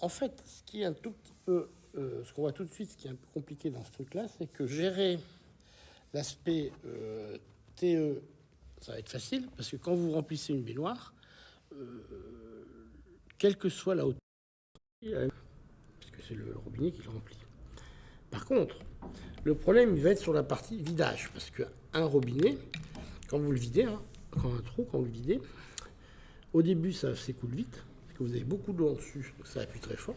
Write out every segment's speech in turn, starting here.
en fait, ce qui est un tout petit peu, ce qu'on voit tout de suite, ce qui est un peu compliqué dans ce truc-là, c'est que gérer l'aspect TE, ça va être facile, parce que quand vous remplissez une baignoire, quelle que soit la hauteur, puisque c'est le robinet qui le remplit. Par contre, le problème, il va être sur la partie vidage, parce qu'un robinet, quand vous le videz, hein, quand un trou, quand vous le videz, au début, ça s'écoule vite, parce que vous avez beaucoup d'eau en dessus, donc ça appuie très fort,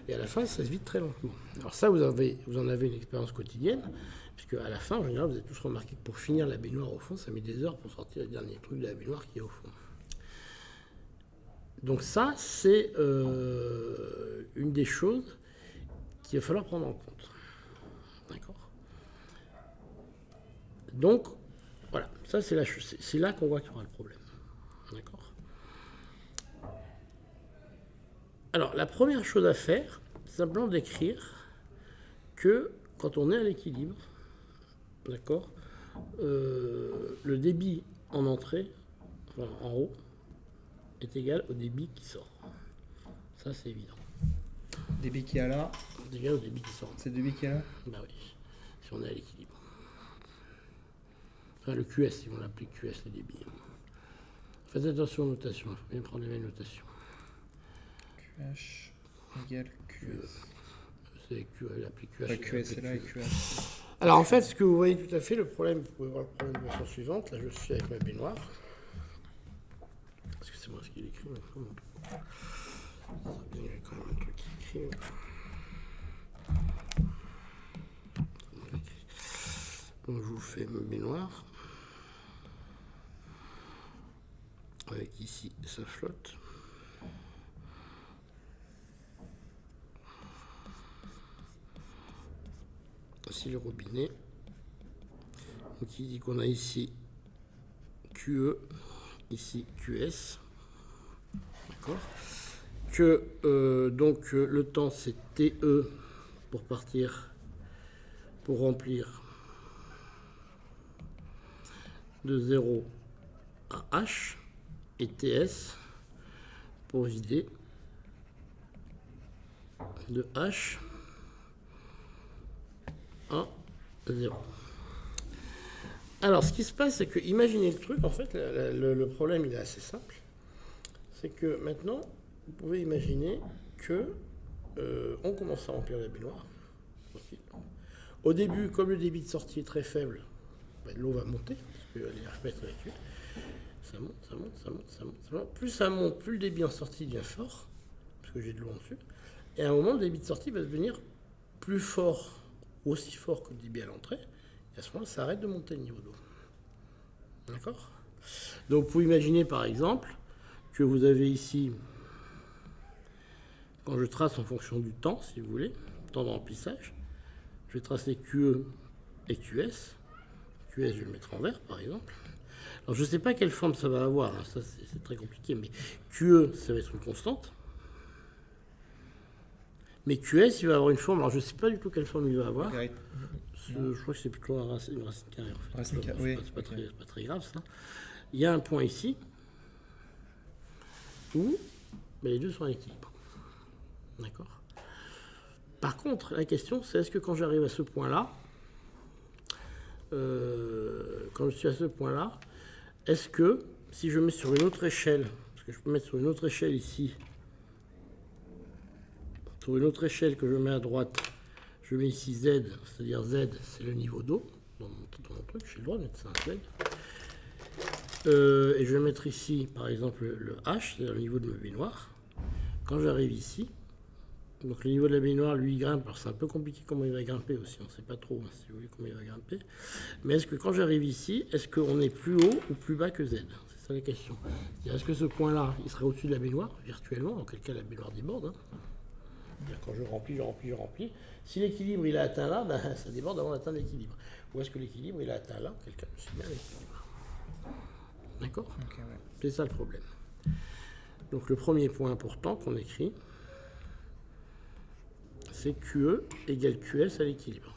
et à la fin, ça se vide très lentement. Alors ça, vous en avez une expérience quotidienne, puisque à la fin, en général, vous avez tous remarqué que pour finir la baignoire au fond, ça met des heures pour sortir le dernier truc de la baignoire qui est au fond. Donc ça, c'est une des choses qu'il va falloir prendre en compte. D'accord. Donc, voilà, ça c'est là qu'on voit qu'il y aura le problème. D'accord. Alors, la première chose à faire, c'est simplement d'écrire que quand on est à l'équilibre, d'accord, le débit en entrée, enfin, en haut, est égal au débit qui sort. Ça, c'est évident. Débit qui est là. C'est égal au débit qui sort. C'est le débit qui est là. Bah oui, si on est à l'équilibre. Enfin, le QS, si on l'appelle QS, le débit. Faites attention aux notations, il faut bien prendre les mêmes notations. QH égale QS. C'est l'appli QH. Ouais, QS est là et QH. Alors en fait, ce que vous voyez tout à fait, le problème, vous pouvez voir le problème de la façon suivante. Là, je suis avec ma baignoire. Parce que c'est moi ce qu'il écrit maintenant. Il y a quand même un truc qui écrit. Donc je vous fais ma baignoire. Avec ici, ça flotte. Voici le robinet. Donc il dit qu'on a ici QE, ici QS. D'accord. Que donc le temps c'est TE pour partir, pour remplir de 0 à H, et TS pour vider de H à 0. Alors, ce qui se passe, c'est que, imaginez le truc, en fait, le problème, il est assez simple. C'est que maintenant, vous pouvez imaginer que on commence à remplir la baignoire. Au début, comme le débit de sortie est très faible, l'eau va monter, parce que les herpès avec lui. Ça monte, ça monte, ça monte, ça monte, ça monte. Plus ça monte, plus le débit en sortie devient fort, parce que j'ai de l'eau en dessus. Et à un moment, le débit de sortie va devenir plus fort, aussi fort que le débit à l'entrée. Et à ce moment-là, ça arrête de monter le niveau d'eau. D'accord ? Donc, vous pouvez imaginer, par exemple, que vous avez ici, quand je trace en fonction du temps, si vous voulez, temps de remplissage, je vais tracer QE et QS. QS, je vais le mettre en vert, par exemple. Alors, je ne sais pas quelle forme ça va avoir, hein, ça c'est très compliqué, mais QE, ça va être une constante. Mais QS, il va avoir une forme, alors je ne sais pas du tout quelle forme il va avoir. Je crois que c'est plutôt une racine carrée, en fait. Racine carrée, oui. C'est pas très grave, ça. Il y a un point ici, où les deux sont à l'équilibre. D'accord. Par contre, la question, c'est est-ce que quand j'arrive à ce point-là, quand je suis à ce point-là, est-ce que si je mets sur une autre échelle, parce que je peux mettre sur une autre échelle ici, sur une autre échelle que je mets à droite, je mets ici Z, c'est-à-dire Z, c'est le niveau d'eau, dans mon truc, j'ai le droit de mettre ça un Z. Et je vais mettre ici, par exemple, le H, c'est-à-dire le niveau de ma baignoire. Quand j'arrive ici, donc le niveau de la baignoire, lui, il grimpe. Alors c'est un peu compliqué comment il va grimper aussi, on ne sait pas trop, hein, si vous voulez, comment il va grimper. Mais est-ce que quand j'arrive ici, est-ce qu'on est plus haut ou plus bas que Z? C'est ça la question. Est-ce que ce point-là, il serait au-dessus de la baignoire, virtuellement, dans quel cas la baignoire déborde, hein. Quand je remplis. Si l'équilibre il est atteint là, ben, ça déborde avant d'atteindre l'équilibre. Ou est-ce que l'équilibre il est atteint là, quel cas je suis bien à l'équilibre. D'accord. Okay, ouais. C'est ça le problème. Donc le premier point important qu'on écrit, c'est QE égale QS à l'équilibre.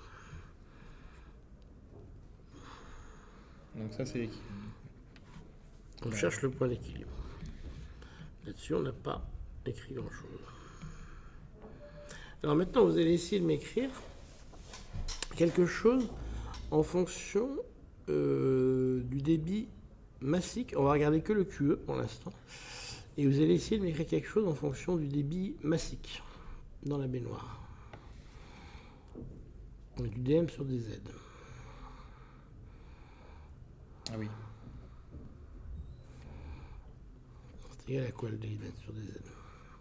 Donc ça c'est l'équilibre. On cherche le point d'équilibre. Là-dessus, on n'a pas écrit grand-chose. Alors maintenant, vous allez essayer de m'écrire quelque chose en fonction du débit massique. On va regarder que le QE pour l'instant. Et vous allez essayer de m'écrire quelque chose en fonction du débit massique dans la baignoire. Donc du DM sur des Z. Ah oui. C'est égal à quoi le DM sur des Z?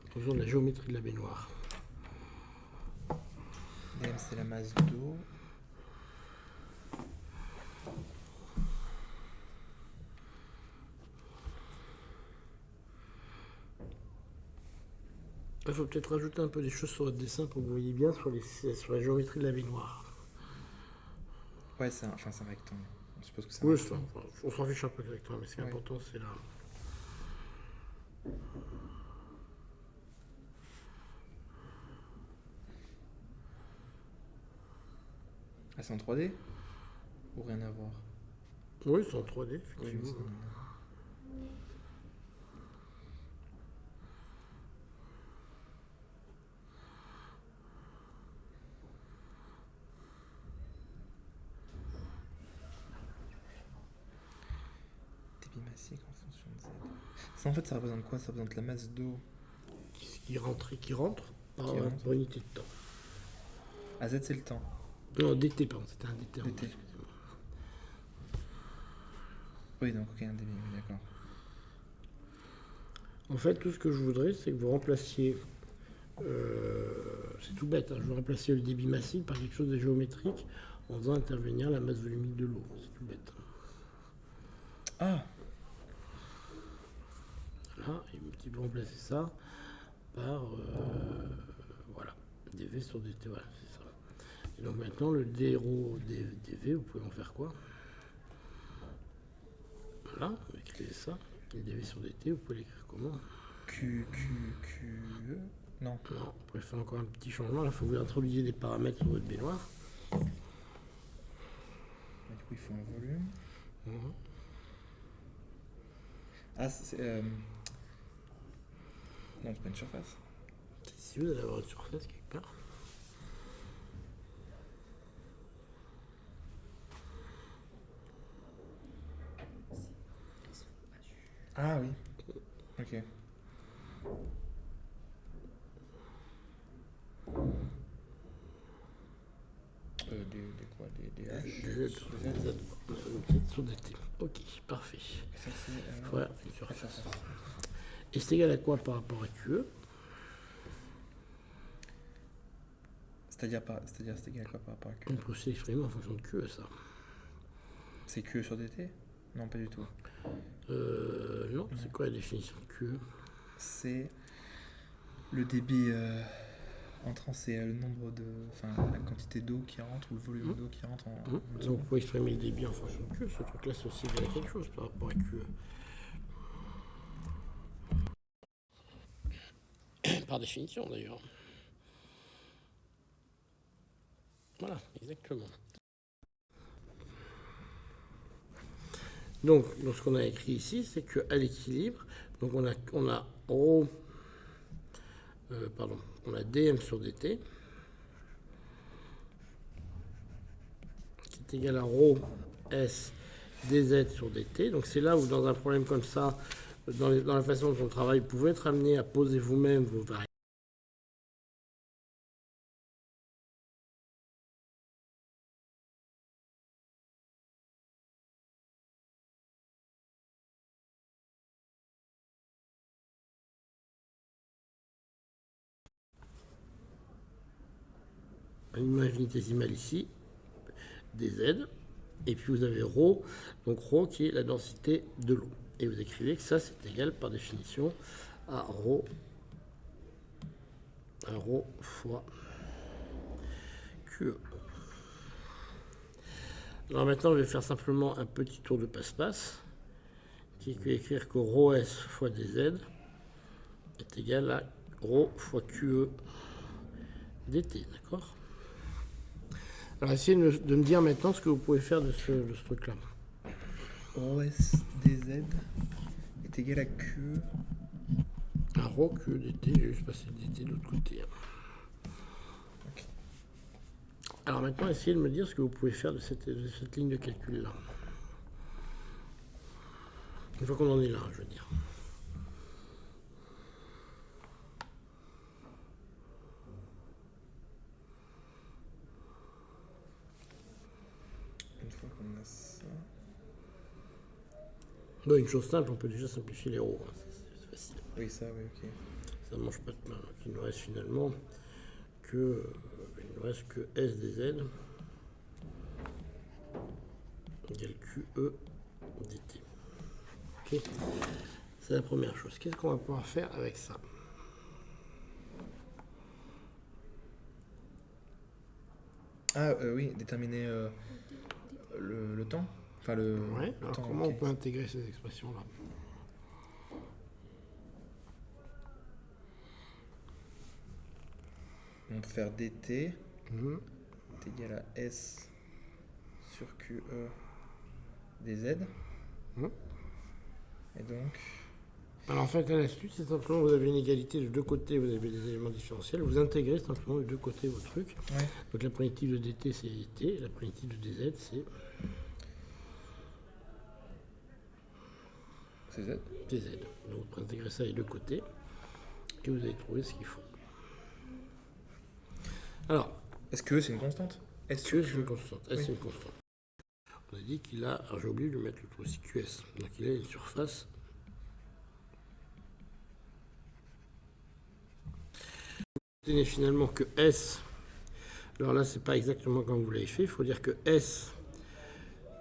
En fonction de la géométrie de la baignoire. DM, c'est la masse d'eau. Il faut peut-être rajouter un peu des choses sur votre dessin pour que vous voyez bien sur la géométrie de la baignoire. Ouais, c'est un rectangle. On suppose que c'est Oui, rectangle. on s'en fiche un peu avec toi, mais ce qui est important, c'est là. Ah, c'est en 3D? Ou rien à voir? Oui, c'est en 3D, Oui, mais effectivement. Débit massique en fonction de Z. Ça, en fait, ça représente quoi? Ça représente la masse d'eau. Qui rentre par Qui rentre. par unité de temps. Ah, Z, c'est le temps. Non, DT, pardon, c'était un DT. DT. Oui, donc, ok, un débit, oui, d'accord. En fait, tout ce que je voudrais, c'est que vous remplaciez. C'est tout bête, hein, je veux remplacer le débit massique par quelque chose de géométrique en faisant intervenir la masse volumique de l'eau. C'est tout bête. Ah! Voilà, et tu peux remplacer ça par. Voilà, dV sur dt, voilà, c'est ça. Et donc maintenant, le dρ dv, vous pouvez en faire quoi? Voilà, vous écrivez ça. Et dv sur dt, vous pouvez l'écrire comment? E. Non. Non, vous pouvez faire encore un petit changement. Là, il faut que vous introduisiez des paramètres sur votre baignoire. Du coup, il faut un volume. Ah, c'est. Non, c'est pas une surface. Si vous allez avoir une surface quelque part. Ah oui. Ok. Des quoi? Des H? Des sur dt. Ok, parfait. Ça, c'est. Voilà, une surface. Et c'est égal à quoi par rapport à QE? C'est-à-dire c'est égal à quoi par rapport à On Q? peut aussi l'exprimer en fonction de QE, ça. C'est Q sur dt? Non, pas du tout. Non, c'est quoi la définition de QE? C'est le débit entrant, c'est le nombre de. Enfin, la quantité d'eau qui rentre ou le volume d'eau qui rentre en. Donc vous pouvez exprimer le débit en fonction de QE. Ce truc-là, c'est aussi égal à quelque chose par rapport à QE. Par définition, d'ailleurs. Voilà, exactement. Donc, ce qu'on a écrit ici, c'est qu'à l'équilibre, donc on a ρ, on a dm sur dt, qui est égal à ρ s dz sur dt. Donc c'est là où, dans un problème comme ça, dans la façon dont on travaille, vous pouvez être amené à poser vous-même vos variables. Une infinitésimale ici, dz, et puis vous avez ρ, donc ρ qui est la densité de l'eau. Et vous écrivez que ça, c'est égal par définition à ρ fois QE. Alors maintenant, je vais faire simplement un petit tour de passe-passe, qui est écrire que ρs fois dz est égal à ρ fois QE dt, d'accord? Alors essayez de me dire maintenant ce que vous pouvez faire de ce truc-là. OS dz est égal à Q. Un ρ QE dt, je vais juste passer le dt de l'autre côté. Alors maintenant, essayez de me dire ce que vous pouvez faire de cette ligne de calcul-là. Une fois qu'on en est là, je veux dire. Une fois qu'on a ça... Bon, une chose simple, on peut déjà simplifier les roues. Hein. C'est facile. Oui, ça, oui, ok. Ça ne mange pas de pain. Donc, il nous reste finalement que, S des Z égale QE dt. Ok. C'est la première chose. Qu'est-ce qu'on va pouvoir faire avec ça? Ah, oui, déterminer le temps. Enfin, le Ouais. Alors temps, comment ok. on peut intégrer ces expressions-là? On peut faire dt Mhm. est égal à S sur QE dz. Mhm. Et donc... Alors en fait, l'astuce, c'est simplement vous avez une égalité de deux côtés, vous avez des éléments différentiels, vous intégrez simplement de deux côtés vos trucs. Ouais. Donc la primitive de dt c'est t, et la primitive de dz c'est C'est Z. dz. Donc vous intégrez ça des deux côtés et vous allez trouver ce qu'il faut. Alors, Est-ce que c'est une constante? S c'est une constante. S Oui. c'est une constante. On a dit qu'il a, alors j'ai oublié de lui mettre le trou aussi QS, donc il a une surface. Vous finalement que S, alors là c'est pas exactement comme vous l'avez fait, il faut dire que S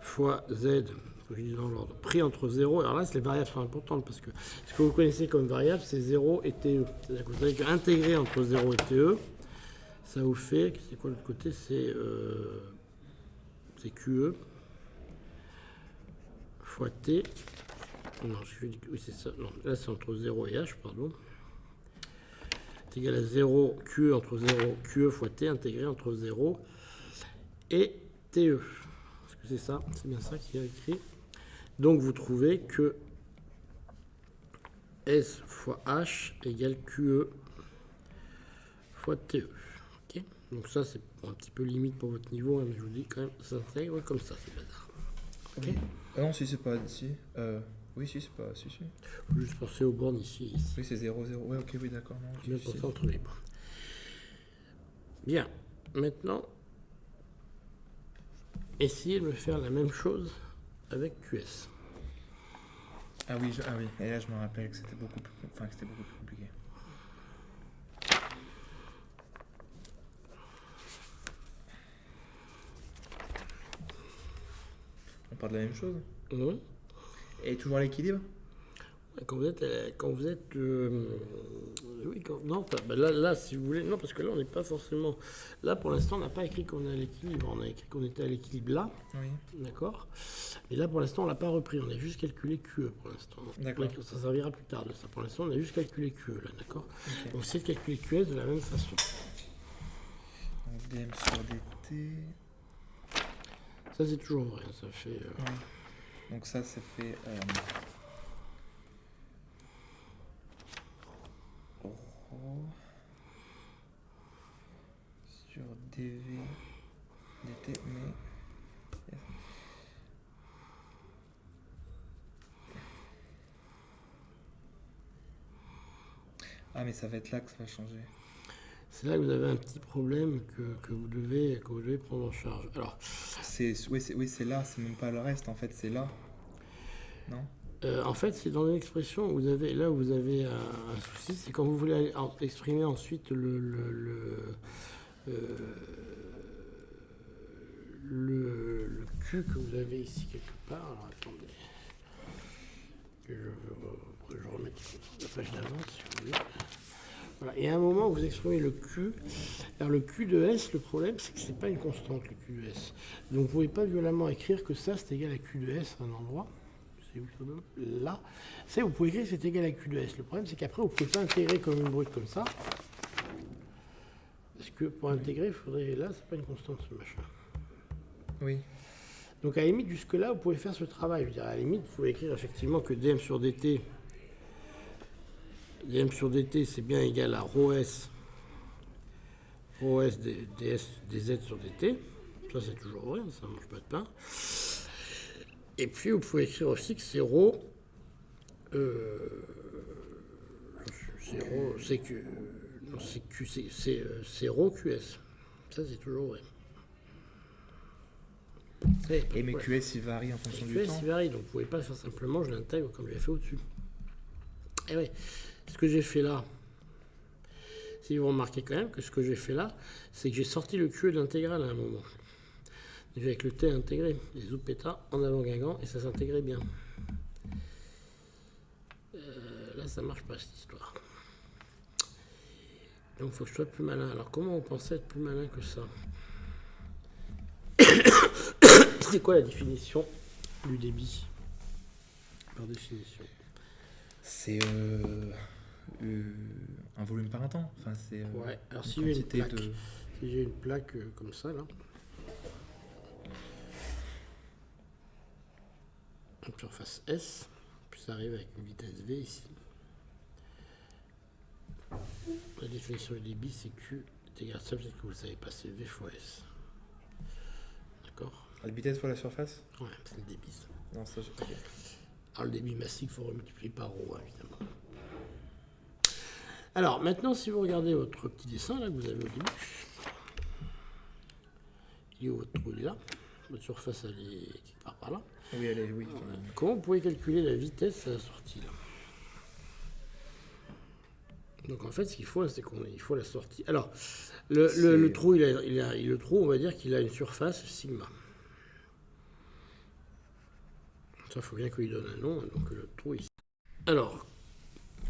fois Z, faut que je dise dans l'ordre, pris entre 0, alors là les variables sont importantes parce que ce que vous connaissez comme variable c'est 0 et TE. C'est-à-dire que vous savez qu'intégrer entre 0 et TE, ça vous fait, c'est quoi l'autre côté, c'est QE fois T, non, oui c'est ça, non, là c'est entre 0 et H, pardon. C'est égal à 0, QE entre 0, QE fois T intégré entre 0 et TE. Est-ce que c'est ça? C'est bien ça qui est écrit. Donc vous trouvez que S fois H égale QE fois TE. Okay, donc ça c'est un petit peu limite pour votre niveau, hein, mais je vous dis quand même, ça s'intègre comme ça, c'est bazar. Okay. Ah non, si c'est pas ici. Oui, si c'est pas... Si, si. Faut juste penser aux bornes ici et ici. Oui, c'est 0, 0. Ouais, ok, oui, d'accord. Non, ok, Bien si, penser si. entre les bornes. Bien, maintenant, essayez de me faire la même chose avec QS. Ah oui, ah oui. Et là, je me rappelle que c'était beaucoup plus, enfin, que c'était beaucoup plus compliqué. On parle de la même chose. Mhm. Et toujours à l'équilibre. Quand vous êtes, oui, non, là, si vous voulez, non, parce que là, on n'est pas forcément, là, pour l'instant, on n'a pas écrit qu'on est à l'équilibre, on a écrit qu'on était à l'équilibre là, Oui. d'accord, et là, pour l'instant, on l'a pas repris, on a juste calculé QE pour l'instant. D'accord. Ça servira plus tard de ça, pour l'instant, on a juste calculé QE là, d'accord. Ok. Donc, c'est de calculer QS de la même façon. Donc dm sur dt. Ça, c'est toujours vrai, ça fait, Ouais. Donc ça fait rho sur dv dt, mais ah, mais ça va être là que ça va changer. c'est là que vous avez un petit problème que vous devez prendre en charge. Alors, Oui, c'est là, c'est même pas le reste, en fait, c'est là. Non? en fait, c'est dans une expression où vous avez, là où vous avez un souci, c'est quand vous voulez exprimer ensuite le Q que vous avez ici quelque part. Alors attendez, que je remette la page d'avance si vous voulez. Voilà. Et à un moment où vous exprimez le Q, alors le Q de S, le problème c'est que c'est pas une constante le Q de S. Donc vous ne pouvez pas violemment écrire que ça c'est égal à Q de S à un endroit. C'est où là. C'est vous pouvez écrire que c'est égal à Q de S. Le problème c'est qu'après vous ne pouvez pas intégrer comme une brute comme ça. Parce que pour intégrer, il faudrait. Là, c'est pas une constante ce machin. Oui. Donc à la limite, jusque-là, vous pouvez faire ce travail. Je veux dire, à la limite, vous pouvez écrire effectivement que dm sur dt, c'est bien égal à rho s Rho S dz sur dt. Ça, c'est toujours vrai, ça ne mange pas de pain. Et puis, vous pouvez écrire aussi que c'est rho... c'est rho... C'est que... Non, c'est rho QS. Ça, c'est toujours vrai. Et mes QS, ils varient en fonction du QS, temps. il varie, donc vous ne pouvez pas faire simplement je l'intègre comme je l'ai fait au-dessus. Et oui, ce que j'ai fait là, si vous remarquez quand même que ce que j'ai fait là, c'est que j'ai sorti le QE de l'intégrale à un moment. Déjà avec le T intégré, les zoupétas en avant Guingamp, et ça s'intégrait bien. Là, ça marche pas cette histoire. Donc il faut que je sois plus malin. Alors comment on pensait être plus malin que ça? C'est quoi la définition du débit par définition? C'est un volume par un temps. Enfin, c'est ouais, alors une si j'ai une quantité plaque, de... si j'ai une plaque comme ça là, une surface S, puis ça arrive avec une vitesse V ici. La définition du débit c'est Q est égal à ça, peut-être que vous ne savez pas, c'est V fois S. D'accord? La vitesse fois la surface? Ouais, c'est le débit ça. Non, ça j'ai pas fait. Alors le débit massif, il faut remultiplier par ρ, évidemment. Alors maintenant, si vous regardez votre petit dessin là que vous avez au début, il est où votre trou? Il est là. Votre surface, elle est quelque part par là. Oui, elle est... Oui. Alors, comment vous pouvez calculer la vitesse à la sortie là? Donc en fait, ce qu'il faut, c'est qu'il faut la sortie. Alors, le trou, le trou, on va dire qu'il a une surface sigma. Ça, il faut bien qu'il lui donne un nom, donc le trou ici. Alors,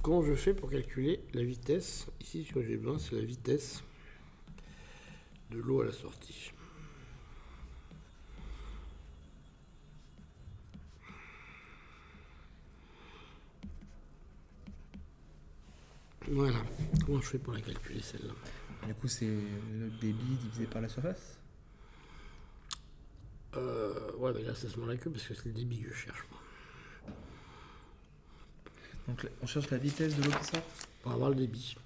comment je fais pour calculer la vitesse? Ici, ce que j'ai besoin, c'est la vitesse de l'eau à la sortie. Voilà. Comment je fais pour la calculer, celle-là? Du coup, c'est le débit divisé par la surface? Ouais, mais là, ça se met la queue parce que c'est le débit que je cherche. Moi. Donc, on cherche la vitesse de l'eau qui sort? Pour avoir le débit.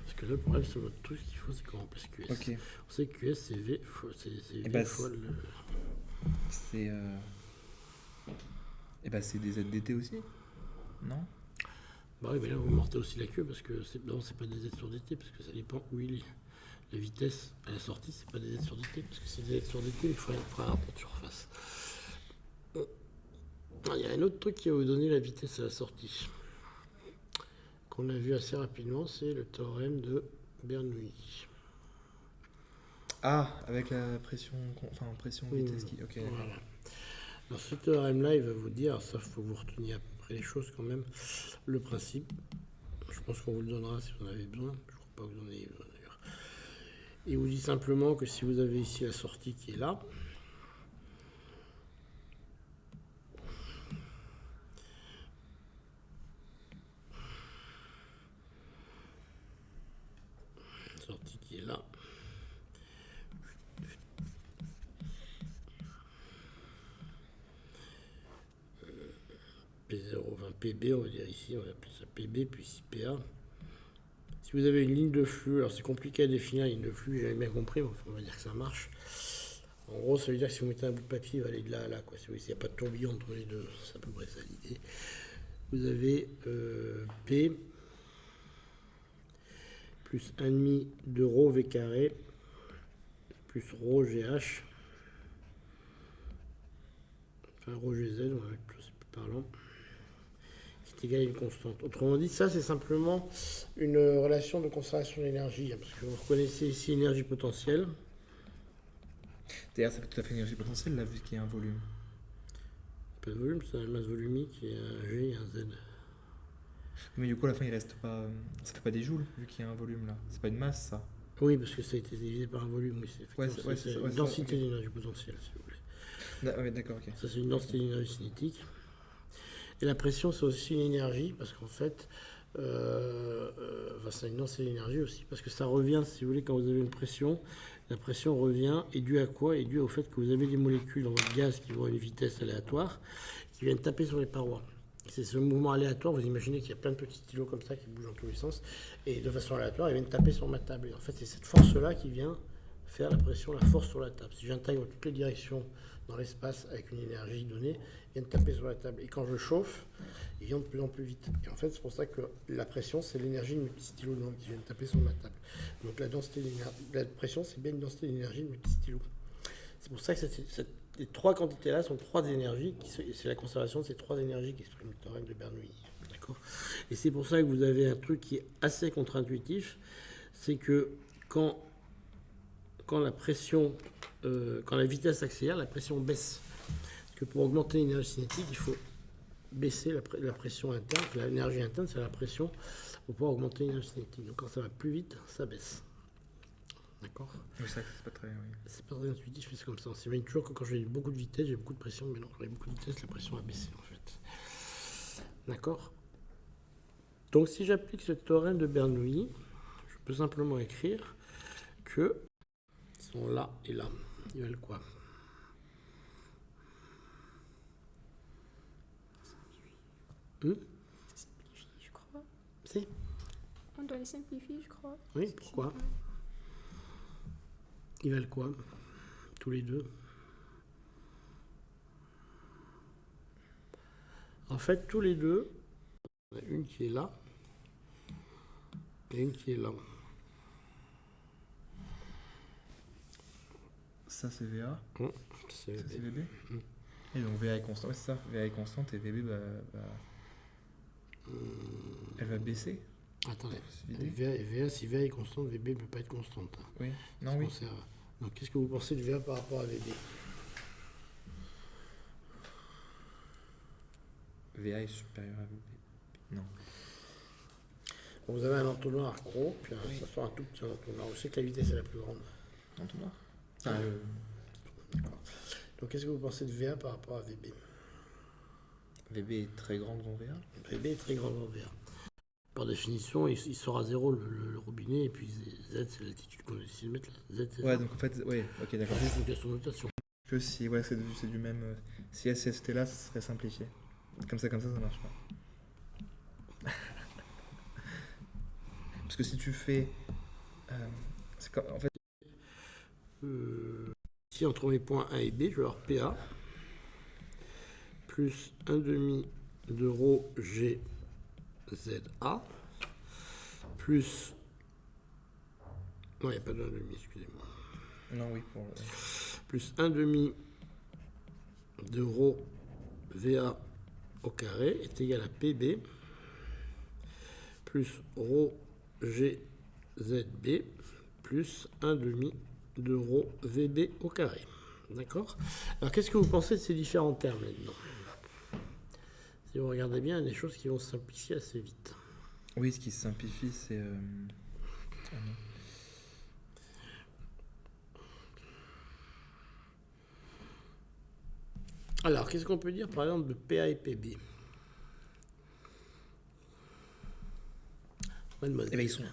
Parce que là, le problème, c'est votre truc, ce qu'il faut, c'est qu'on remplace QS. Ok. On sait que QS, c'est V fois, fois le... C'est... Et bah, c'est des ZDT aussi? Non? Bah oui, mais là, vous mortez aussi la queue parce que non, c'est pas des Z sur DT, parce que ça dépend où il est. La vitesse à la sortie, c'est pas des Z sur DT, parce que c'est des Z sur DT, il faut un rapport de surface. Il y a un autre truc qui va vous donner la vitesse à la sortie, qu'on a vu assez rapidement, c'est le théorème de Bernoulli. Ah, avec la pression... Enfin, pression-vitesse qui... Ok. Voilà. Alors ce théorème-là, il va vous dire, ça, il faut que vous reteniez à peu près les choses quand même, le principe. Je pense qu'on vous le donnera si vous en avez besoin. Je ne crois pas que vous en ayez besoin d'ailleurs. Il vous dit simplement que si vous avez ici la sortie qui est là, la sortie qui est là, P0, enfin PB, on va dire ici, on va appeler ça PB, puis ici PA. Si vous avez une ligne de flux, alors c'est compliqué à définir la ligne de flux, j'avais bien compris, mais enfin, on va dire que ça marche. En gros, ça veut dire que si vous mettez un bout de papier, il va aller de là à là. S'il n'y a pas de tourbillon entre les deux, c'est à peu près ça l'idée. Vous avez P plus 1,5 de ρ V carré plus ρ GH, enfin ρ GZ, on va mettre plus parlant, qui est égal à une constante. Autrement dit, ça c'est simplement une relation de conservation d'énergie, parce que vous reconnaissez ici énergie potentielle. D'ailleurs, ça peut tout à fait énergie potentielle, là, vu qu'il y a un volume. Pas de volume, c'est la masse volumique et un G et un Z. Mais du coup, à la fin, il reste pas... Ça fait pas des joules, vu qu'il y a un volume, là. C'est pas une masse, ça. Oui, parce que ça a été divisé par un volume, oui. C'est une densité d'énergie potentielle, si vous voulez. Ah, ouais, d'accord, ok. Ça, c'est une densité d'énergie cinétique. Et la pression, c'est aussi une énergie, parce qu'en fait, c'est une densité d'énergie aussi, parce que ça revient, si vous voulez, quand vous avez une pression, la pression revient, est due à quoi? Est due au fait que vous avez des molécules dans votre gaz qui vont à une vitesse aléatoire, qui viennent taper sur les parois. C'est ce mouvement aléatoire, vous imaginez qu'il y a plein de petits stylos comme ça qui bougent dans tous les sens, et de façon aléatoire, ils viennent taper sur ma table. Et en fait, c'est cette force-là qui vient faire la pression, la force sur la table. Si j'intègre toutes les directions dans l'espace avec une énergie donnée, ils viennent taper sur la table. Et quand je chauffe, ils viennent de plus en plus vite. Et en fait, c'est pour ça que la pression, c'est l'énergie de mes petits stylos qui viennent taper sur ma table. Donc la pression, c'est bien une densité d'énergie de mes petits stylos. C'est pour ça que les trois quantités-là sont trois énergies, c'est la conservation de ces trois énergies qui expriment le théorème de Bernoulli. D'accord ? Et c'est pour ça que vous avez un truc qui est assez contre-intuitif, c'est que quand la pression, quand la vitesse accélère, la pression baisse. Parce que pour augmenter l'énergie cinétique, il faut baisser la pression interne. L'énergie interne, c'est la pression pour pouvoir augmenter l'énergie cinétique. Donc quand ça va plus vite, ça baisse. D'accord ? Oui, ça, c'est pas très... Oui. C'est pas très intuitif, mais c'est comme ça. On s'imagine toujours que quand j'ai beaucoup de vitesse, j'ai beaucoup de pression, mais non, quand j'ai beaucoup de vitesse, la pression a baissé en fait. D'accord ? Donc si j'applique ce théorème de Bernoulli, je peux simplement écrire que ils sont là et là. Ils veulent quoi ? Simplifie, je crois. C'est ? On doit les simplifier, je crois. Oui, pourquoi ? Ils valent quoi ? Tous les deux. En fait, tous les deux, il y en a une qui est là et une qui est là. Ça, c'est VA. C'est Ça, c'est VB. Et donc VA est constante. Ouais, c'est ça. VA est constante et VB, elle va baisser. Attendez, C'est VA, si VA est constante, VB ne peut pas être constante. Oui. Non, oui. Donc, qu'est-ce que vous pensez de VA par rapport à VB ? VA est supérieur à VB. Non. Bon, vous avez un entonnoir gros, puis ça sort un tout petit entonnoir. Vous savez que la vitesse est la plus grande. Entonnoir. D'accord. Donc, qu'est-ce que vous pensez de VA par rapport à VB ? VB est très grand devant VA. VB est très grand devant VA. Par définition, il sort à zéro le robinet, et puis Z, c'est l'altitude qu'on décide de mettre là. Z, c'est Ouais, ça. donc en fait, ouais, ok, d'accord. C'est juste une question de notation. Que si, ouais, c'est du même. Si SST là, ça serait simplifié. Comme ça marche pas. Parce que si tu fais. En fait. Ici, entre mes points A et B, je vais avoir PA plus 1,5 de rho G ZA plus. Non, il n'y a pas de 1,5, excusez-moi. Non, oui, pour. Plus 1,5 de rho VA au carré est égal à PB plus rho GZB plus 1,5 de rho VB au carré. D'accord ? Alors, qu'est-ce que vous pensez de ces différents termes maintenant ? Si vous regardez bien, il y a des choses qui vont se simplifier assez vite. Oui, ce qui se simplifie, c'est. Alors, qu'est-ce qu'on peut dire par exemple de PA et PB ? Mademoiselle. Eh bien, ils sont.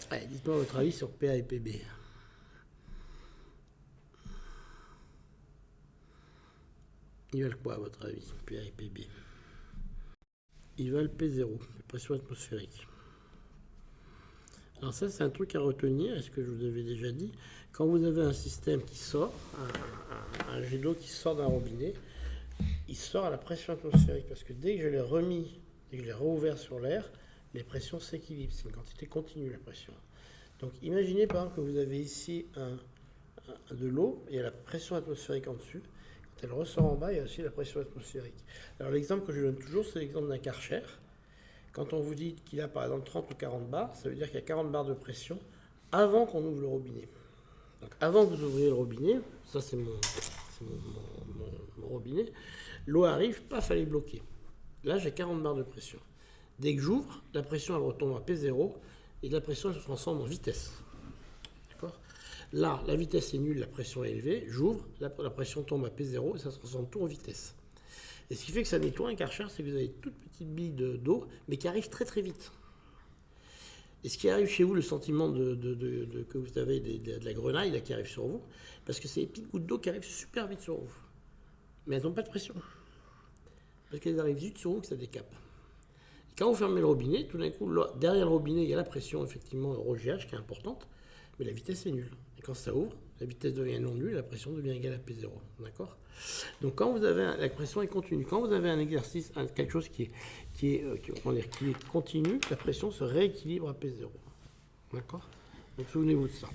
Allez, dites-moi votre avis sur PA et PB. Ils valent quoi à votre avis, PA et PB ? Ils valent P0, la pression atmosphérique. Alors ça, c'est un truc à retenir, est-ce que je vous avais déjà dit ? Quand vous avez un système qui sort, un jet d'eau qui sort d'un robinet, il sort à la pression atmosphérique, parce que dès que je l'ai remis, dès que je l'ai rouvert sur l'air, les pressions s'équilibrent. C'est une quantité continue, la pression. Donc imaginez par exemple que vous avez ici de l'eau, et il y a la pression atmosphérique en dessus. Quand elle ressort en bas, il y a aussi la pression atmosphérique. Alors l'exemple que je donne toujours, c'est l'exemple d'un Karcher. Quand on vous dit qu'il a par exemple 30 ou 40 bars, ça veut dire qu'il y a 40 bars de pression avant qu'on ouvre le robinet. Donc avant que vous ouvriez le robinet, ça c'est mon robinet, l'eau arrive, paf, elle est bloquée. Là j'ai 40 bars de pression. Dès que j'ouvre, la pression elle retombe à P0 et la pression elle se transforme en vitesse. D'accord ? Là, la vitesse est nulle, la pression est élevée, j'ouvre, la pression tombe à P0 et ça se transforme tout en vitesse. Et ce qui fait que ça nettoie un Karcher, c'est que vous avez une toute petite bille d'eau, mais qui arrive très très vite. Et ce qui arrive chez vous, le sentiment que vous avez de la grenaille là, qui arrive sur vous, parce que c'est des petites gouttes d'eau qui arrivent super vite sur vous. Mais elles n'ont pas de pression. parce qu'elles arrivent juste sur vous que ça décape. Et quand vous fermez le robinet, tout d'un coup, derrière le robinet, il y a la pression, effectivement, ROGH qui est importante, mais la vitesse est nulle. Et quand ça ouvre, la vitesse devient non nulle, la pression devient égale à P0. D'accord ? Donc quand vous avez la pression est continue, quand vous avez un exercice, quelque chose qui est continu, la pression se rééquilibre à P0. D'accord ? Donc souvenez-vous de ça.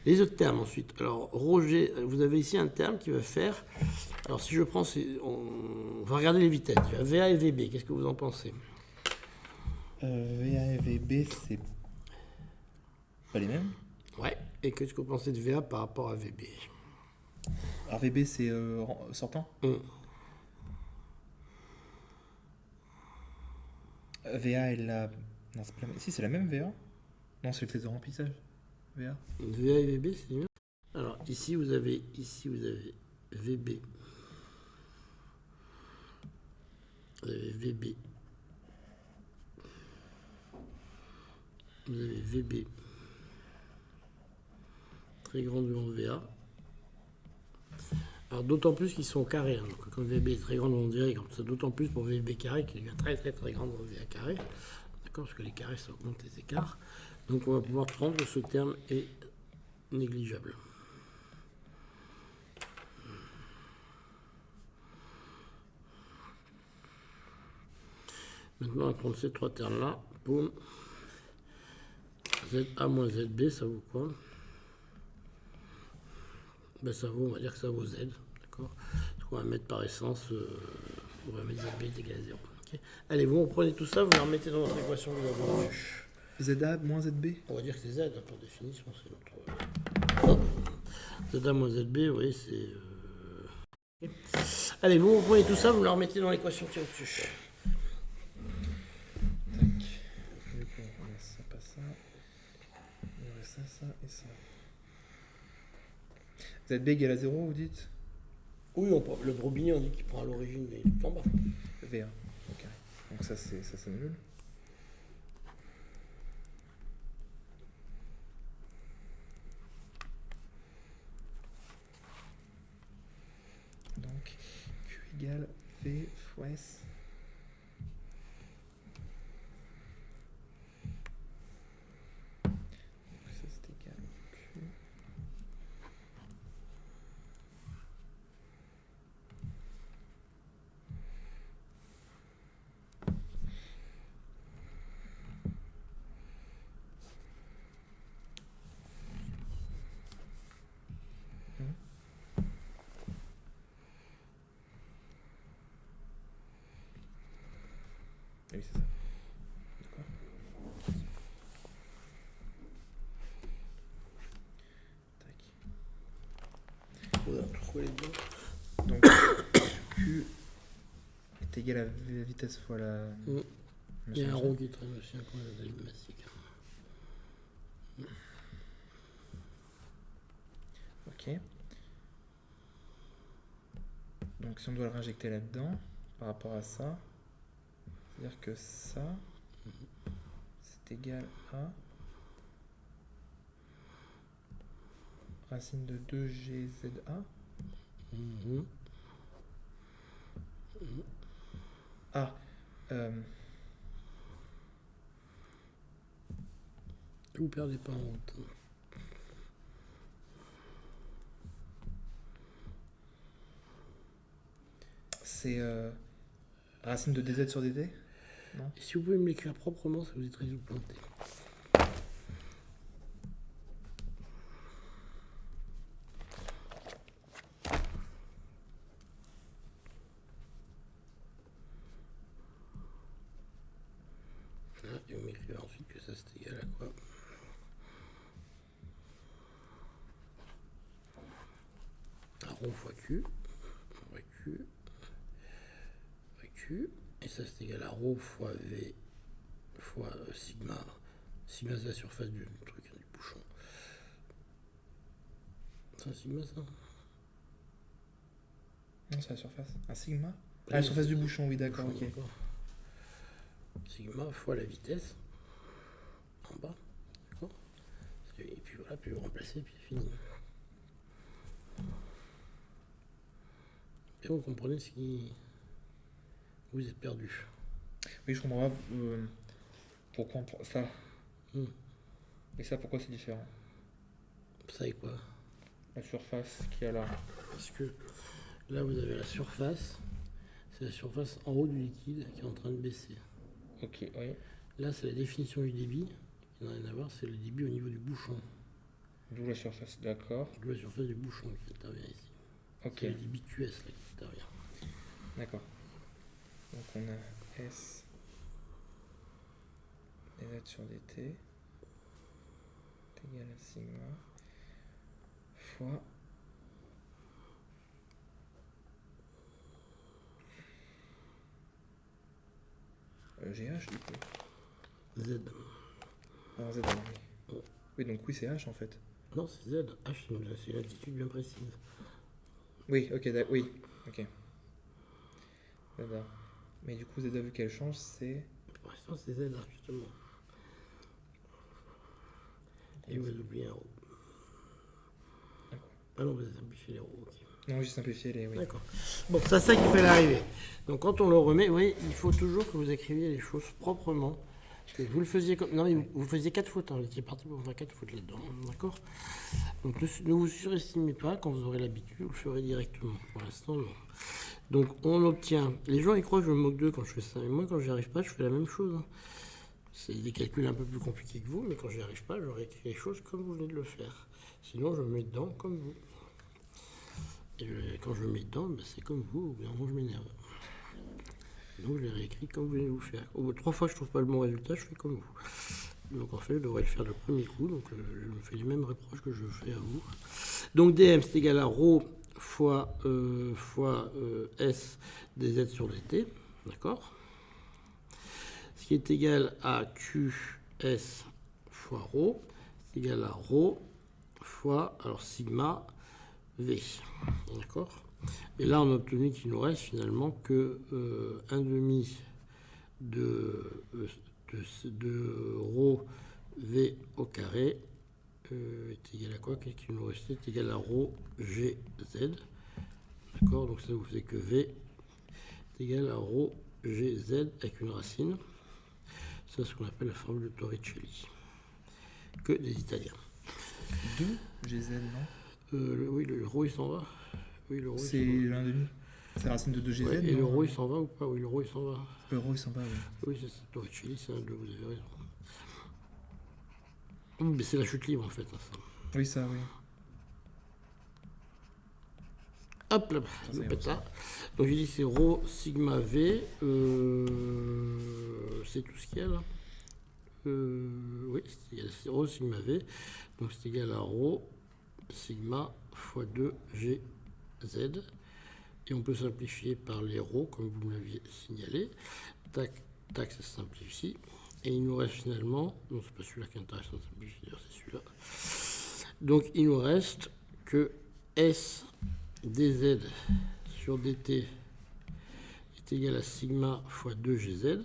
Les autres termes ensuite. Alors Roger, vous avez ici un terme qui va faire. Alors si je prends, on va regarder les vitesses. Il y a VA et VB. Qu'est-ce que vous en pensez ? VA et VB, c'est pas les mêmes. Ouais. Et qu'est-ce que vous pensez de VA par rapport à VB ? Alors VB, c'est sortant. VA est la... Non, c'est pas la même. Si, c'est la même VA. Non, c'est le test de remplissage. VA. VA et VB, c'est mieux. Alors ici vous avez VB. Vous avez VB. Vous avez VB. Très grand devant VA. Alors d'autant plus qu'ils sont carrés. Hein. Donc, comme VB est très grand devant VA, c'est d'autant plus pour VB carré qui devient très très très grand devant VA carré. D'accord ? Parce que les carrés, ça augmente les écarts. Donc on va pouvoir prendre que ce terme est négligeable. Maintenant, on va prendre ces trois termes-là. Boum. ZA moins ZB, ça vaut quoi ? Ben, ça vaut, on va dire que ça vaut Z. D'accord ? Ce qu'on va mettre par essence, on va mettre ZB est égal à 0. Okay. Allez, vous prenez tout ça, vous le remettez dans notre équation que vous avez reçue. ZA moins ZB. On va dire que c'est Z, hein, par définition, c'est notre... Hop. ZA moins ZB, vous voyez, c'est... Okay. Allez, vous prenez tout ça, vous le remettez dans l'équation qui est au-dessus. Ça, pas ça. Il y aurait ça, ça et ça. ZB égale à 0, vous dites ? Oui, le robinet, on dit qu'il prend à l'origine, mais tout en bas. VA. Ok. Donc ça, c'est nul. Donc Q égale V fois S. Donc ça, c'est égal à Q. Oui, c'est ça. D'accord. Tac. On a trouvé les deux. Donc Q est égal à la vitesse fois la... Il y a un rond qui traîne aussi, un point de mastic. Ok. Donc si on doit le réinjecter là-dedans, par rapport à ça, c'est-à-dire que ça, c'est égal à racine de 2GZA. Ah, Vous perdez pas en route. c'est racine de DZ sur DT. Non. Et si vous pouvez me l'écrire proprement, ça vous éviterait de vous planter. Et vous m'écrivez ensuite que ça c'est égal à quoi ? À rond fois Q. Fois Q. Fois Q. Et ça c'est égal à ρ fois V fois sigma. Sigma c'est la surface du truc, hein, du bouchon. C'est un sigma ça ? Non, c'est la surface. Un sigma. Ah, la surface du bouchon, oui, d'accord, ok. Sigma fois la vitesse en bas, d'accord ? Et puis voilà, puis vous remplacez, puis c'est fini. Et vous comprenez ce qui... vous êtes perdu. Oui, je comprends pas pourquoi ça. Hmm. Et ça, pourquoi c'est différent? Ça et quoi? La surface qu'il y a là. Parce que là, vous avez la surface. C'est la surface en haut du liquide qui est en train de baisser. Ok, oui. Là, c'est la définition du débit. Il n'a rien à voir, c'est le débit au niveau du bouchon. D'où la surface, d'accord. D'où la surface du bouchon qui intervient ici. Ok, C'est le débit QS là, qui intervient. d'accord. Donc on a S et Z sur dt est égal à sigma fois GH du coup. Z. Alors Z, alors oui. Oui, donc oui, c'est H en fait. Non, c'est Z. H, c'est une altitude bien précise. Oui, ok, oui, ok. D'accord. Mais du coup, Z vu qu'elle change, c'est. Pour l'instant, c'est Z, justement. Et vous avez oublié un ρ. Ah non, vous avez simplifié les ρ, ok. Non, j'ai simplifié les. Oui. D'accord. Bon, c'est ça qui fait l'arrivée. Donc quand on le remet, vous voyez, il faut toujours que vous écriviez les choses proprement. Et vous le faisiez comme. Non, mais vous faisiez 4 fautes, hein. Vous étiez parti pour faire 4 fautes là-dedans. D'accord? Donc ne vous surestimez pas, quand vous aurez l'habitude, vous le ferez directement. Pour l'instant, non. Donc on obtient. Les gens ils croient que je me moque d'eux quand je fais ça. Mais moi, quand j'y arrive pas, je fais la même chose. Hein. C'est des calculs un peu plus compliqués que vous, mais quand j'y arrive pas, j'aurais écrit les choses comme vous venez de le faire. Sinon, je me mets dedans comme vous. Et quand je me mets dedans, ben, c'est comme vous, au bout d'un moment, je m'énerve. Donc je l'ai réécrit comme vous venez de vous faire. Au bout de 3 fois, je trouve pas le bon résultat, je fais comme vous. Donc en fait, je devrais le faire le premier coup, donc je me fais les mêmes reproches que je fais à vous. Donc dm c'est égal à ρ fois S dz sur dt, d'accord? Ce qui est égal à QS fois ρ, c'est égal à ρ fois, alors sigma V, d'accord? Et là, on a obtenu qu'il nous reste finalement que 1 demi de ρ V au carré est égal à quoi? Qu'est-ce qu'il nous restait? Est égal à ρ GZ. D'accord? Donc ça vous fait que V est égal à ρ GZ avec une racine. C'est ce qu'on appelle la formule de Torricelli. Que des Italiens. 2 GZ, non? Oui, le ρ il s'en va. Oui, le ρ c'est l'1,5. C'est racine de 2 GZ. Ouais, et non, le ρ il s'en va ou pas? Oui, le ρ il s'en va. Le ρ il s'en va, oui. Oui, c'est ça. Torricelli, c'est un 2, vous avez raison. Mais c'est la chute libre en fait. Hein, ça. Oui, ça, oui. Hop là, je pète ça. Donc j'ai dit c'est ρ sigma V. C'est tout ce qu'il y a là. Oui, c'est ρ sigma V. Donc c'est égal à ρ sigma fois 2 GZ. Et on peut simplifier par les ρ, comme vous me l'aviez signalé. Tac, tac, ça se simplifie. Et il nous reste finalement, non c'est pas celui-là qui est intéressant de simplifier, c'est celui-là. Donc il nous reste que S dz sur dt est égal à sigma fois 2 gz.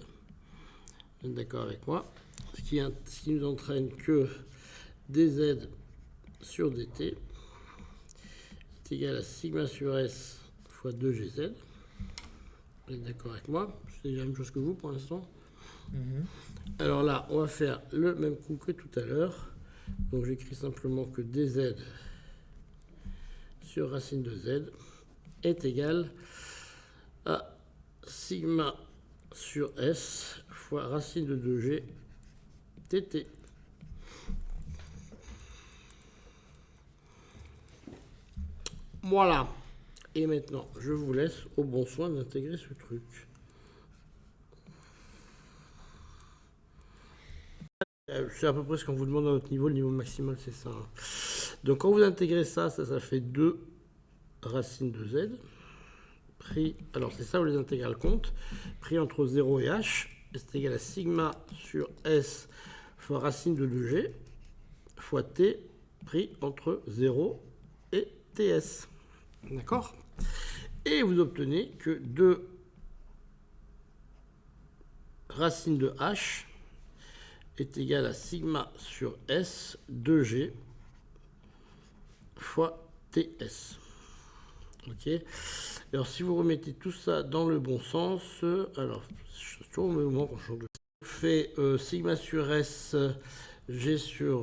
Vous êtes d'accord avec moi? Ce qui nous entraîne que dz sur dt est égal à sigma sur s fois 2 gz. Vous êtes d'accord avec moi? C'est déjà la même chose que vous pour l'instant. Alors là, on va faire le même coup que tout à l'heure. Donc j'écris simplement que dz sur racine de z est égal à sigma sur s fois racine de 2g dt. Voilà. Et maintenant, je vous laisse au bon soin d'intégrer ce truc. C'est à peu près ce qu'on vous demande à notre niveau. Le niveau maximal, c'est ça. Donc, quand vous intégrez ça, ça fait 2 racine de z. Pris, alors, c'est ça où les intégrales comptent. Pris entre 0 et h. C'est égal à sigma sur s fois racine de 2g fois t pris entre 0 et ts. D'accord? Et vous obtenez que 2 racine de h est égal à sigma sur s 2g fois ts. Ok. Alors, si vous remettez tout ça dans le bon sens, alors, c'est toujours au même moment qu'on change de... On fait sigma sur S, G sur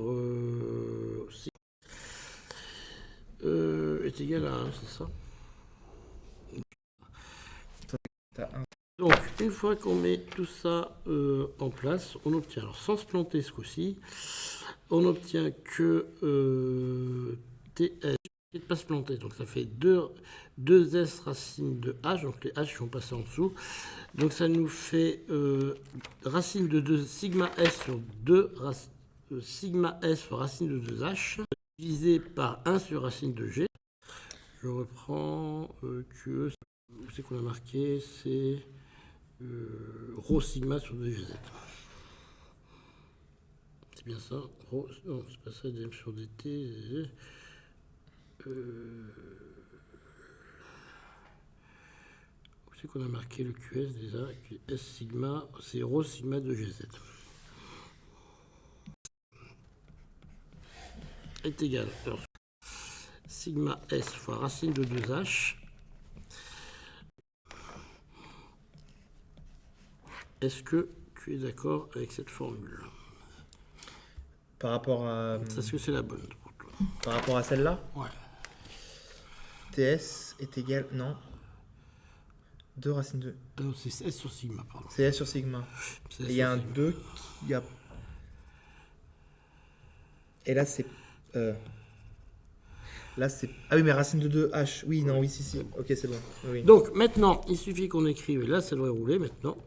est égal à 1, c'est ça? T'as un. Donc, une fois qu'on met tout ça en place, on obtient, alors sans se planter ce coup-ci, on obtient que TS, ne pas se planter, donc ça fait 2S racine de H, donc les H vont passer en dessous, donc ça nous fait racine de 2 sigma S sur 2 sigma S sur racine de 2H, divisé par 1 sur racine de G. Je reprends QE, c'est qu'on a marqué, c'est rho sigma sur 2GZ. C'est bien ça. Rho, non, c'est pas ça, dm sur dt. Où c'est qu'on a marqué le QS déjà? S sigma, c'est rho sigma de GZ. Est égal. Alors, sigma S fois racine de 2H. Est-ce que tu es d'accord avec cette formule? Par rapport à. Est-ce que c'est la bonne pour toi? Par rapport à celle-là, Ouais. TS est égal. Non. 2 racines de. Non, c'est S sur sigma, pardon. C'est S sur sigma. C'est Et S il y a sur un sigma. 2 qui a. Et là, c'est. Là, c'est. Ah oui, mais racine de 2H. Oui, non, oui, si. Ok, c'est bon. Oui. Donc maintenant, il suffit qu'on écrive, et là ça devrait rouler maintenant.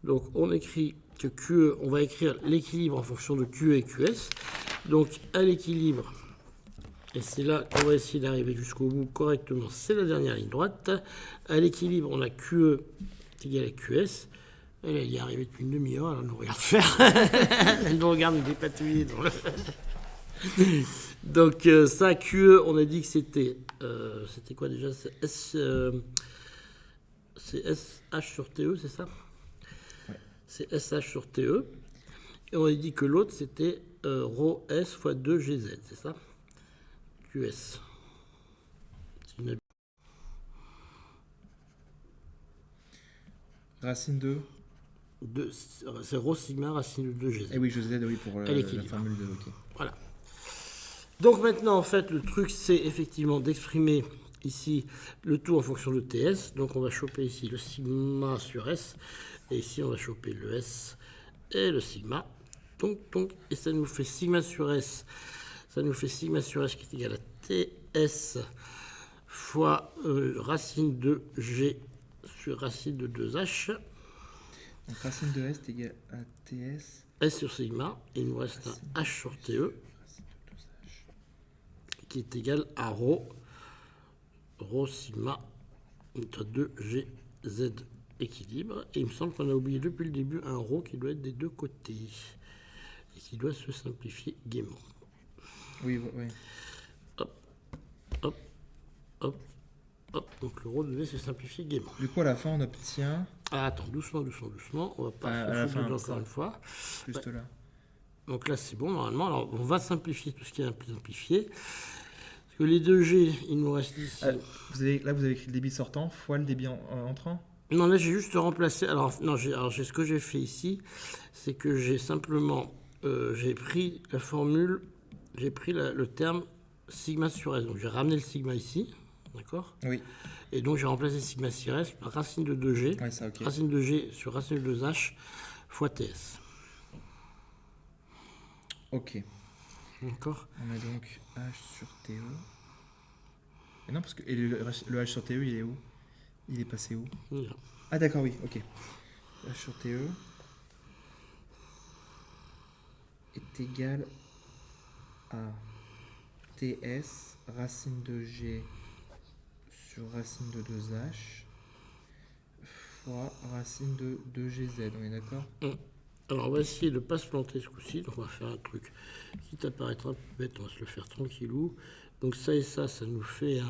Donc on écrit que QE, on va écrire l'équilibre en fonction de QE et QS. Donc à l'équilibre, et c'est là qu'on va essayer d'arriver jusqu'au bout correctement, c'est la dernière ligne droite. À l'équilibre, on a QE égal à QS. Elle y est arrivée depuis une demi-heure, elle nous regarde faire. Elle nous regarde nous dépatouiller dans le... Donc ça, QE, on a dit que c'était quoi déjà? C'est SH sur TE, c'est ça? Ouais. C'est SH sur TE. Et on a dit que l'autre, c'était ρ S fois 2GZ, c'est ça? QS. Racine de. C'est ρ sigma racine de 2GZ. Eh oui, je Z, oui, pour la l'équilibre. formule de. Ok. Voilà. Donc maintenant, en fait, le truc, c'est effectivement d'exprimer ici le tout en fonction de TS. Donc on va choper ici le sigma sur S. Et ici, on va choper le S et le sigma. Donc, et ça nous fait sigma sur S. Ça nous fait sigma sur S qui est égal à TS fois racine de G sur racine de 2H. Donc racine de S est égal à TS. S sur sigma. Et il nous reste un H sur TE qui est égal à rho sigma 2GZ équilibre. Et il me semble qu'on a oublié depuis le début un rho qui doit être des deux côtés et qui doit se simplifier gaiement. Oui, oui. Hop, hop, hop, hop. Donc le rho devait se simplifier gaiement. Du coup, à la fin, on obtient. Ah, attends, doucement. On va pas à la se fin, foutre ça. encore une fois. Juste là. Donc là, c'est bon, normalement. Alors, on va simplifier tout ce qui est un peu simplifié. Parce que les 2G, il nous reste ici. Vous avez écrit le débit sortant fois le débit entrant. Non, là, j'ai juste remplacé. Alors, non, ce que j'ai fait ici, c'est que j'ai simplement. J'ai pris la formule. J'ai pris le terme sigma sur S. Donc, j'ai ramené le sigma ici. D'accord? Oui. Et donc, j'ai remplacé sigma sur S par racine de 2G. Ouais, ça, ok. Racine de G sur racine de 2H fois TS. Ok. D'accord? On a donc H sur TE. Et non, parce que le H sur TE, il est où? Il est passé où? Voilà. Ah, d'accord, oui, ok. H sur TE est égal à TS racine de G sur racine de 2H fois racine de 2GZ. On est d'accord? Alors, on va essayer de ne pas se planter ce coup-ci. Donc, on va faire un truc qui t'apparaîtra bête. On va se le faire tranquillou. Donc, ça et ça nous fait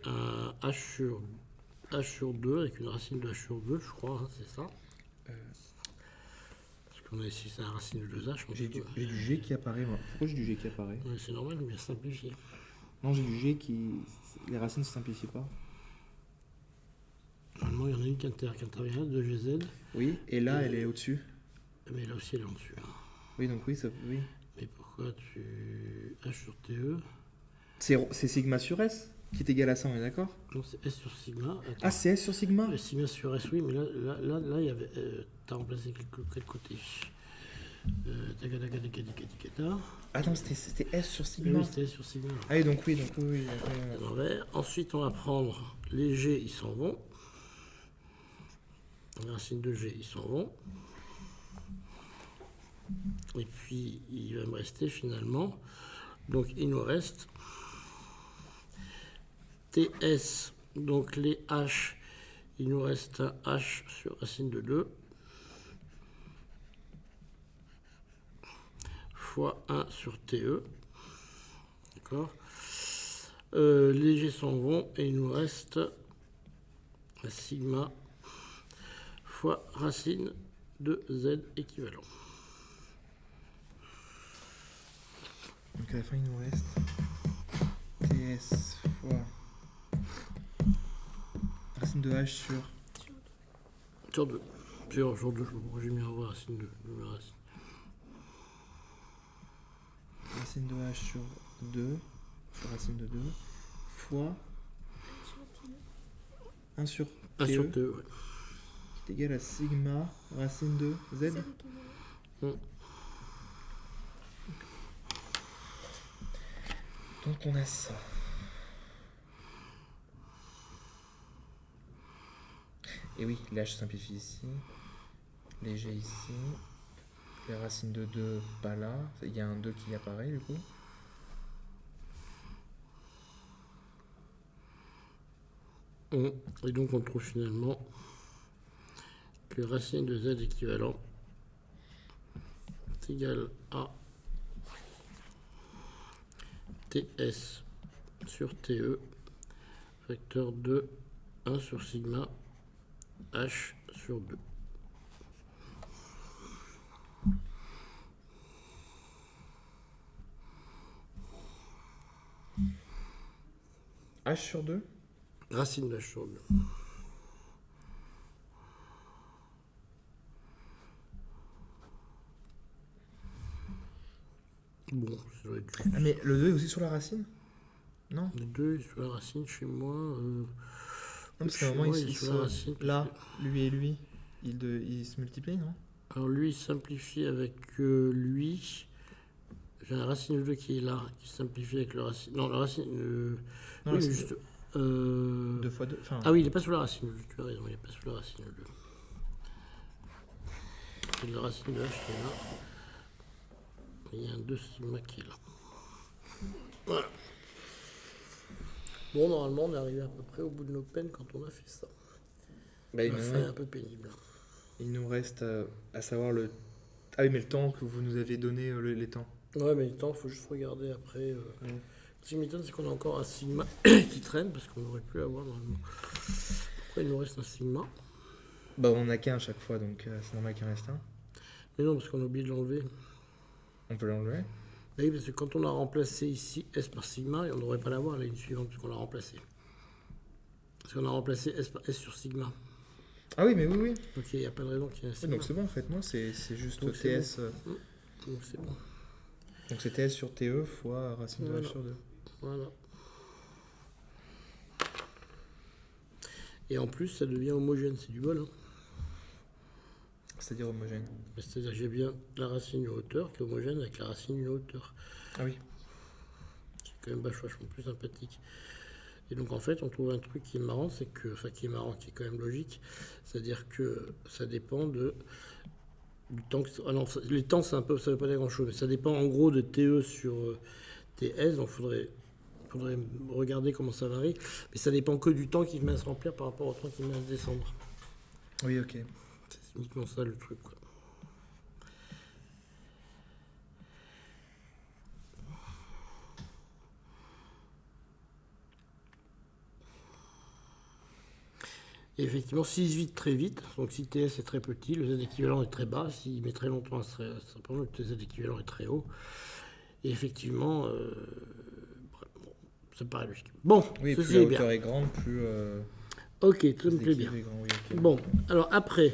un H sur 2 avec une racine de H sur 2, je crois. Hein, c'est ça. Parce qu'on a ici, c'est la racine de 2H. J'ai du G qui apparaît, moi. Pourquoi j'ai du G qui apparaît? C'est normal, mais bien simplifié. Non, j'ai du G qui... Les racines ne se simplifient pas. Normalement, il y en a une qui intervient, 2GZ. Oui, et là, elle est au-dessus. Mais là aussi, elle est en dessus. Hein. Oui, donc oui, ça... oui. Mais pourquoi tu... H sur TE? C'est sigma sur S qui est égal à ça, on est d'accord? Non, c'est S sur sigma. Attends. Ah, c'est S sur sigma? Sigma sur S, oui, mais là, il y avait... t'as remplacé quel côté? Ah non, c'était S sur Oui, sigma. oui, c'était S sur sigma. Ah oui, donc oui. À l'envers. Ensuite, on va prendre les G, ils s'en vont. Les racines de G, ils s'en vont. Et puis, il va me rester finalement... Donc, il nous reste TS, donc les H, il nous reste un H sur racine de 2 fois 1 sur TE. D'accord. Les G s'en vont et il nous reste un sigma fois racine de Z équivalent. Donc à la fin, il nous reste TS fois racine de H Sur 2. Sur 2, je sais pas pourquoi j'ai mis un racine de racine. Racine de H sur 2 sur racine de 2 fois 1 sur 1 sur TE, TE, ouais. qui est égal à sigma racine de Z. Donc on a ça. Et oui, les H simplifient ici, les G ici, les racines de 2 pas là, il y a un 2 qui apparaît du coup. Et donc on trouve finalement que racine de Z équivalent est égal à TS sur TE facteur de 1 sur sigma H sur 2. H sur 2 Racine de H sur 2. Bon, ça doit être juste. Ah mais le 2 est aussi sur la racine? Non? Les deux sur la racine chez moi. Non, parce chez qu'à un moment, moi, il il est se- sur la racine. là, lui et lui, ils se multiplient, non? Alors lui, il simplifie avec lui. J'ai un racine de 2 qui est là, qui simplifie avec le racine. Non, la racine. Non, oui, là, c'est juste. 2 fois 2. Enfin, Ah oui, il n'est pas sous la racine de 2, tu as raison, il n'est pas sous la racine de 2. C'est la racine de H qui est là. Et il y a un 2 sigma qui est là. Voilà. Bon, normalement, on est arrivé à peu près au bout de nos peines quand on a fait ça. bah, La fin est un peu pénible. il nous reste à savoir le... Ah oui, mais le temps que vous nous avez donné, les temps. Ouais, mais le temps, il faut juste regarder après. Ouais. Ce qui m'étonne, c'est qu'on a encore un sigma qui traîne, parce qu'on aurait pu avoir normalement. Pourquoi il nous reste un sigma? Bah on a qu'un à chaque fois, donc c'est normal qu'il en reste un. Mais non, parce qu'on a oublié de l'enlever. On peut l'enlever. Oui, parce que quand on a remplacé ici S par sigma, et on ne devrait pas l'avoir la ligne suivante, puisqu'on l'a remplacé. Parce qu'on a remplacé S par S sur sigma. Ah oui, mais oui. Donc il n'y a pas de raison qu'il y ait un Oui, sigma. donc c'est bon en fait, non? C'est juste Donc, c'est TS. Donc c'est bon. Donc c'est TS sur TE fois racine de Voilà. H sur 2. Voilà. Et en plus, ça devient homogène, c'est du bol. Hein. C'est-à-dire homogène. C'est-à-dire que j'ai bien la racine d'une hauteur qui est homogène avec la racine d'une hauteur. Ah oui. C'est quand même vachement plus sympathique. Et donc en fait, on trouve un truc qui est marrant, c'est que, enfin qui est marrant, qui est quand même logique, c'est-à-dire que ça dépend du temps. Ah non, les temps, c'est un peu, ça veut pas dire grand-chose, mais ça dépend en gros de TE sur TS, donc faudrait regarder comment ça varie, mais ça dépend que du temps qui met à se remplir par rapport au temps qui met à se descendre. Oui, ok. C'est uniquement ça le truc, quoi. Et effectivement, s'il se vide très vite, donc si TS est très petit, le Z équivalent est très bas. S'il met très longtemps à se répandre, le Z équivalent est très haut. Et effectivement, bon, Ça paraît logique. Bon, Oui, ceci plus la est bien. hauteur est grande, plus Ok, ça me plus plaît bien. l'équilibre est grand. Oui, ok. Bon, alors après,